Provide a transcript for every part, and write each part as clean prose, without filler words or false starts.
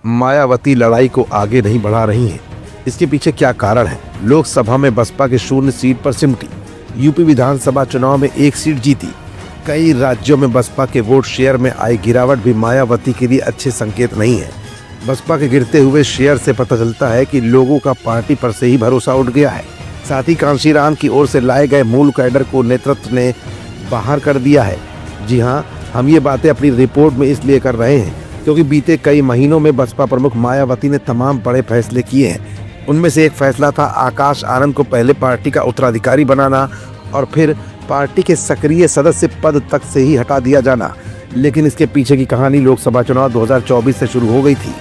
मायावती लड़ाई को आगे नहीं बढ़ा रही हैं। इसके पीछे क्या कारण है? लोकसभा में बसपा के 0 सीट पर सिमटी, यूपी विधानसभा चुनाव में 1 सीट जीती। कई राज्यों में बसपा के वोट शेयर में आई गिरावट भी मायावती के लिए अच्छे संकेत नहीं है। बसपा के गिरते हुए शेयर से पता चलता है कि लोगों का पार्टी पर से ही भरोसा उठ गया है। साथ ही कांशीराम की ओर से लाए गए मूल कैडर को नेतृत्व ने बाहर कर दिया है। जी हाँ, हम ये बातें अपनी रिपोर्ट में इसलिए कर रहे हैं क्योंकि बीते कई महीनों में बसपा प्रमुख मायावती ने तमाम बड़े फैसले किए हैं। उनमें से एक फैसला था आकाश आनंद को पहले पार्टी का उत्तराधिकारी बनाना और फिर पार्टी के सक्रिय सदस्य पद तक से ही हटा दिया जाना। लेकिन इसके पीछे की कहानी लोकसभा चुनाव 2024 से शुरू हो गई थी।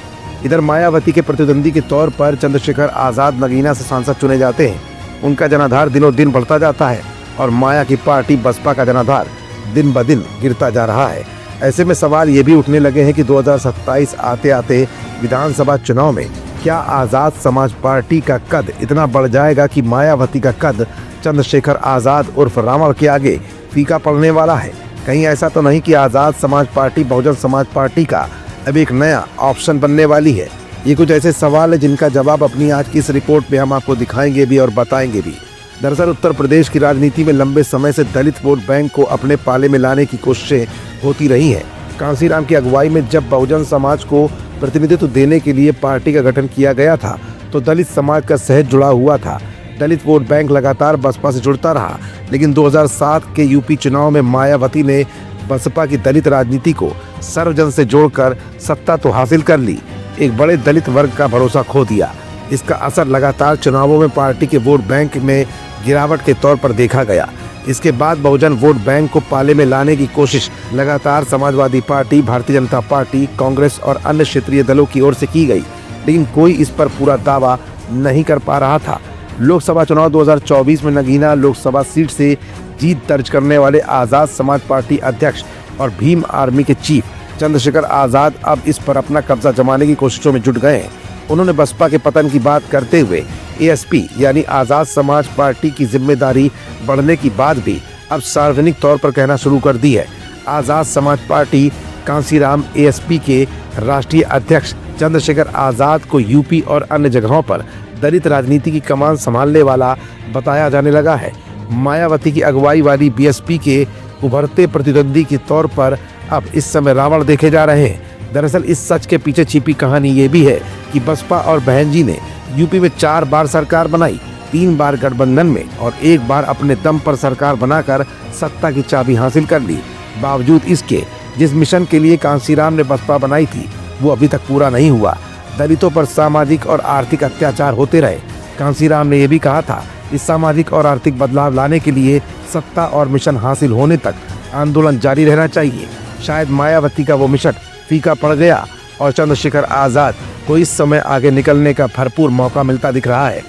इधर मायावती के प्रतिद्वंदी के तौर पर चंद्रशेखर आजाद नगीना से सांसद चुने जाते हैं। उनका जनाधार दिनों दिन बढ़ता जाता है और माया की पार्टी बसपा का जनाधार दिन ब दिन गिरता जा रहा है। ऐसे में सवाल ये भी उठने लगे हैं कि 2027 आते आते विधानसभा चुनाव में क्या आजाद समाज पार्टी का कद इतना बढ़ जाएगा कि मायावती का कद चंद्रशेखर आजाद उर्फ रावण के आगे फीका पड़ने वाला है? कहीं ऐसा तो नहीं कि आजाद समाज पार्टी बहुजन समाज पार्टी का अब एक नया ऑप्शन बनने वाली है? ये कुछ ऐसे सवाल है जिनका जवाब अपनी आज की इस रिपोर्ट में हम आपको दिखाएंगे भी और बताएंगे भी। दरअसल उत्तर प्रदेश की राजनीति में लंबे समय से दलित वोट बैंक को अपने पाले में लाने की कोशिशें होती रही हैं। कांशीराम की अगुवाई में जब बहुजन समाज को प्रतिनिधित्व देने के लिए पार्टी का गठन किया गया था तो दलित समाज का सहज जुड़ा हुआ था। दलित वोट बैंक लगातार बसपा से जुड़ता रहा, लेकिन 2007 के यूपी चुनाव में मायावती ने बसपा की दलित राजनीति को सर्वजन से जोड़कर सत्ता तो हासिल कर ली, एक बड़े दलित वर्ग का भरोसा खो दिया। इसका असर लगातार चुनावों में पार्टी के वोट बैंक में गिरावट के तौर पर देखा गया। इसके बाद बहुजन वोट बैंक को पाले में लाने की कोशिश लगातार समाजवादी पार्टी, भारतीय जनता पार्टी, कांग्रेस और अन्य क्षेत्रीय दलों की ओर से की गई, लेकिन कोई इस पर पूरा दावा नहीं कर पा रहा था। लोकसभा चुनाव 2024 में नगीना लोकसभा सीट से जीत दर्ज करने वाले आजाद समाज पार्टी अध्यक्ष और भीम आर्मी के चीफ चंद्रशेखर आजाद अब इस पर अपना कब्जा जमाने की कोशिशों में जुट गए हैं। उन्होंने बसपा के पतन की बात करते हुए एएसपी यानी आजाद समाज पार्टी की जिम्मेदारी बढ़ने की बात भी अब सार्वजनिक तौर पर कहना शुरू कर दी है। आजाद समाज पार्टी कांशीराम एएसपी के राष्ट्रीय अध्यक्ष चंद्रशेखर आजाद को यूपी और अन्य जगहों पर दलित राजनीति की कमान संभालने वाला बताया जाने लगा है। मायावती की अगुवाई वाली बीएसपी के उभरते प्रतिद्वंदी के तौर पर अब इस समय रावण देखे जा रहे हैं। दरअसल इस सच के पीछे छिपी कहानी ये भी है कि बसपा और बहन जी ने यूपी में 4 बार सरकार बनाई, 3 बार गठबंधन में और 1 बार अपने दम पर सरकार बनाकर सत्ता की चाबी हासिल कर ली। बावजूद इसके जिस मिशन के लिए कांशीराम ने बसपा बनाई थी वो अभी तक पूरा नहीं हुआ। दलितों पर सामाजिक और आर्थिक अत्याचार होते रहे। कांशीराम ने यह भी कहा था कि सामाजिक और आर्थिक बदलाव लाने के लिए सत्ता और मिशन हासिल होने तक आंदोलन जारी रहना चाहिए। शायद मायावती का वो मिशन फीका पड़ गया और चंद्रशेखर आजाद को इस समय आगे निकलने का भरपूर मौका मिलता दिख रहा है।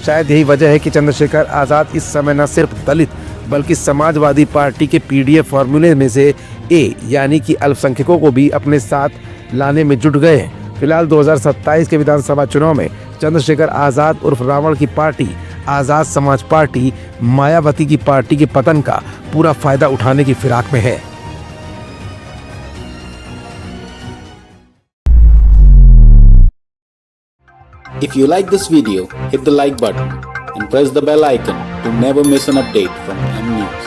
शायद यही वजह है कि चंद्रशेखर आजाद इस समय न सिर्फ दलित बल्कि समाजवादी पार्टी के पीडीएफ फॉर्मूले में से ए यानी कि अल्पसंख्यकों को भी अपने साथ लाने में जुट गए हैं। फिलहाल 2027 के विधानसभा चुनाव में चंद्रशेखर आजाद उर्फ रावण की पार्टी आजाद समाज पार्टी मायावती की पार्टी के पतन का पूरा फायदा उठाने की फिराक में है। If you like this video, hit the like button and press the bell icon to never miss an update from M News.